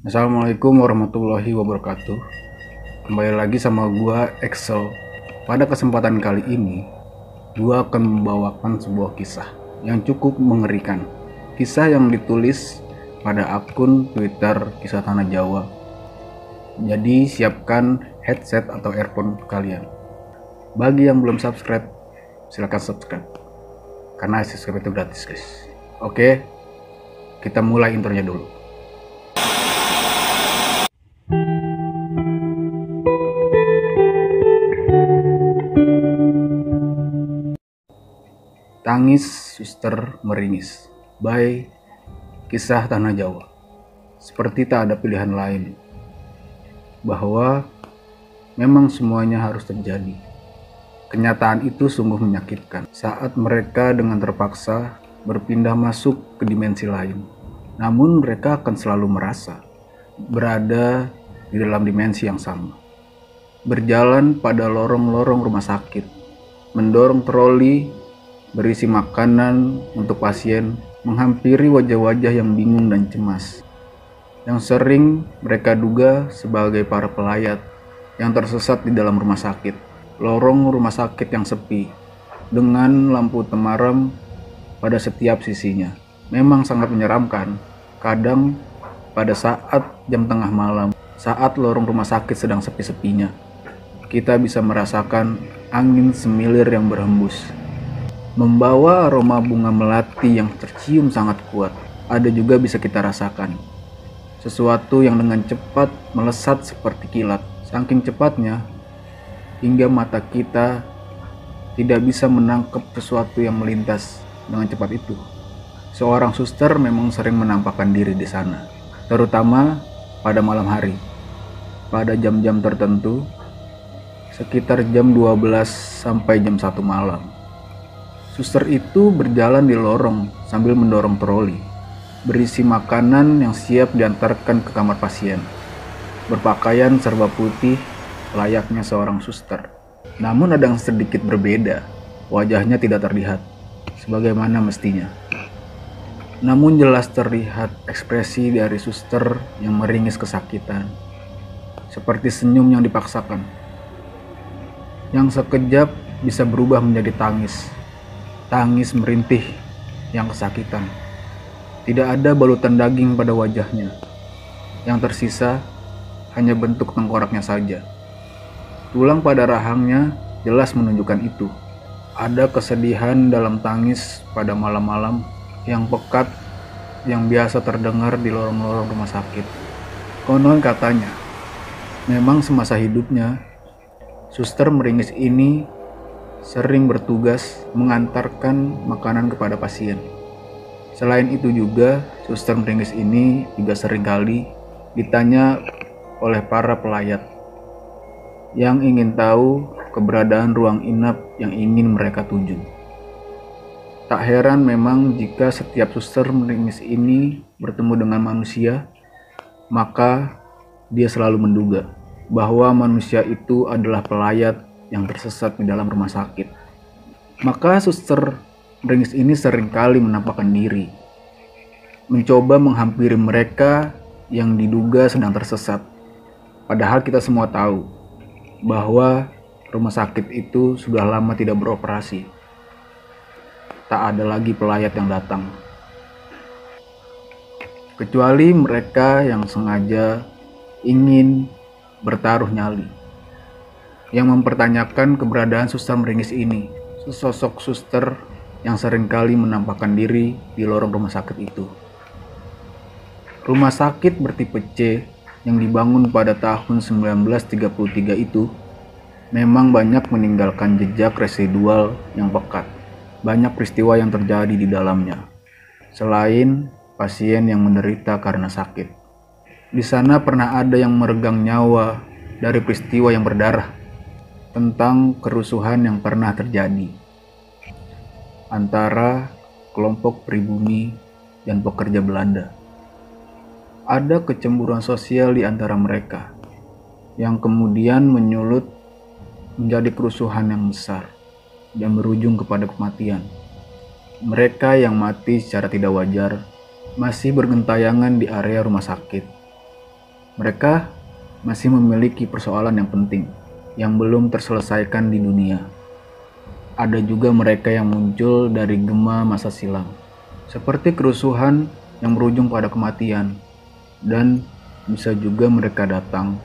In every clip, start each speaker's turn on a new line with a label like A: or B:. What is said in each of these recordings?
A: Assalamualaikum warahmatullahi wabarakatuh. Kembali lagi sama gua Excel. Pada kesempatan kali ini, gua akan membawakan sebuah kisah yang cukup mengerikan. Kisah yang ditulis pada akun Twitter Kisah Tanah Jawa. Jadi siapkan headset atau earphone kalian. Bagi yang belum subscribe, silakan subscribe. Karena subscribe itu gratis, guys. Oke, kita mulai intronya dulu. Tangis Suster Meringis by Kisah Tanah Jawa. Seperti tak ada pilihan lain, bahwa memang semuanya harus terjadi. Kenyataan itu sungguh menyakitkan saat mereka dengan terpaksa berpindah masuk ke dimensi lain. Namun mereka akan selalu merasa berada di dalam dimensi yang sama. Berjalan pada lorong-lorong rumah sakit, mendorong troli berisi makanan untuk pasien, menghampiri wajah-wajah yang bingung dan cemas, yang sering mereka duga sebagai para pelayat yang tersesat di dalam rumah sakit. Lorong rumah sakit yang sepi, dengan lampu temaram pada setiap sisinya, memang sangat menyeramkan. Kadang pada saat jam tengah malam, saat lorong rumah sakit sedang sepi-sepinya, kita bisa merasakan angin semilir yang berhembus, membawa aroma bunga melati yang tercium sangat kuat. Ada juga bisa kita rasakan sesuatu yang dengan cepat melesat seperti kilat. Saking cepatnya, hingga mata kita tidak bisa menangkap sesuatu yang melintas dengan cepat itu. Seorang suster memang sering menampakkan diri di sana, terutama pada malam hari, pada jam-jam tertentu, sekitar jam 12 sampai jam 1 malam. Suster itu berjalan di lorong sambil mendorong troli berisi makanan yang siap diantarkan ke kamar pasien. Berpakaian serba putih layaknya seorang suster. Namun ada yang sedikit berbeda. Wajahnya tidak terlihat sebagaimana mestinya. Namun jelas terlihat ekspresi dari suster yang meringis kesakitan, seperti senyum yang dipaksakan, yang sekejap bisa berubah menjadi tangis. Tangis merintih yang kesakitan. Tidak ada balutan daging pada wajahnya. Yang tersisa hanya bentuk tengkoraknya saja. Tulang pada rahangnya jelas menunjukkan itu. Ada kesedihan dalam tangis pada malam-malam yang pekat yang biasa terdengar di lorong-lorong rumah sakit. Konon katanya, memang semasa hidupnya, Suster Meringis ini sering bertugas mengantarkan makanan kepada pasien. Selain itu juga, Suster Meringis ini juga seringkali ditanya oleh para pelayat yang ingin tahu keberadaan ruang inap yang ingin mereka tuju. Tak heran memang jika setiap Suster Meringis ini bertemu dengan manusia, maka dia selalu menduga bahwa manusia itu adalah pelayat yang tersesat di dalam rumah sakit. Maka Suster Meringis ini seringkali menampakkan diri, mencoba menghampiri mereka yang diduga sedang tersesat. Padahal kita semua tahu bahwa rumah sakit itu sudah lama tidak beroperasi. Tak ada lagi pelayat yang datang, kecuali mereka yang sengaja ingin bertaruh nyali, yang mempertanyakan keberadaan Suster Meringis ini, sesosok suster yang seringkali menampakkan diri di lorong rumah sakit itu. Rumah sakit bertipe C yang dibangun pada tahun 1933 itu memang banyak meninggalkan jejak residual yang pekat. Banyak peristiwa yang terjadi di dalamnya, selain pasien yang menderita karena sakit. Di sana pernah ada yang meregang nyawa dari peristiwa yang berdarah, tentang kerusuhan yang pernah terjadi antara kelompok pribumi dan pekerja Belanda. Ada kecemburuan sosial di antara mereka yang kemudian menyulut menjadi kerusuhan yang besar dan berujung kepada kematian. Mereka yang mati secara tidak wajar masih bergentayangan di area rumah sakit. Mereka masih memiliki persoalan yang penting yang belum terselesaikan di dunia. Ada juga mereka yang muncul dari gema masa silam, seperti kerusuhan yang berujung pada kematian, dan bisa juga mereka datang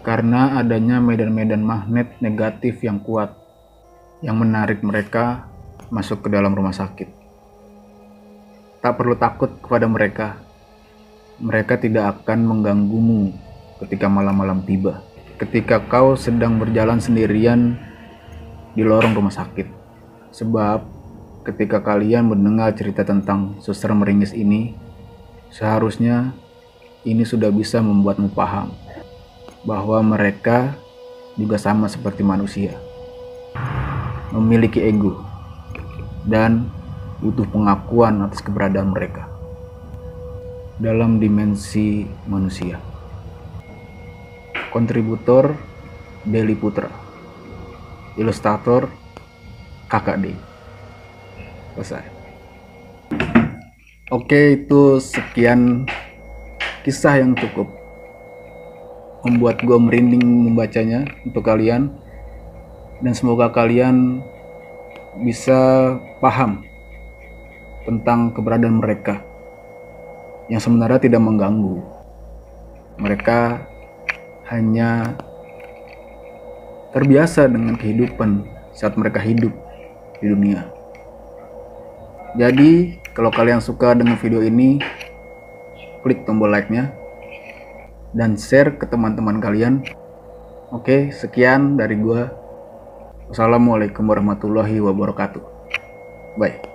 A: karena adanya medan-medan magnet negatif yang kuat yang menarik mereka masuk ke dalam rumah sakit. Tak perlu takut kepada mereka. Mereka tidak akan mengganggumu ketika malam-malam tiba, ketika kau sedang berjalan sendirian di lorong rumah sakit. Sebab ketika kalian mendengar cerita tentang suster meringis ini, seharusnya ini sudah bisa membuatmu paham bahwa mereka juga sama seperti manusia, memiliki ego dan butuh pengakuan atas keberadaan mereka dalam dimensi manusia. Kontributor Deli Putra, ilustrator Kakak D. Selesai. Oke, itu sekian kisah yang cukup membuat gue merinding membacanya untuk kalian, dan semoga kalian bisa paham tentang keberadaan mereka yang sebenarnya tidak mengganggu. Mereka hanya terbiasa dengan kehidupan saat mereka hidup di dunia. Jadi kalau kalian suka dengan video ini, klik tombol like-nya dan share ke teman-teman kalian. Oke, sekian dari gua. Wassalamualaikum warahmatullahi wabarakatuh. Bye.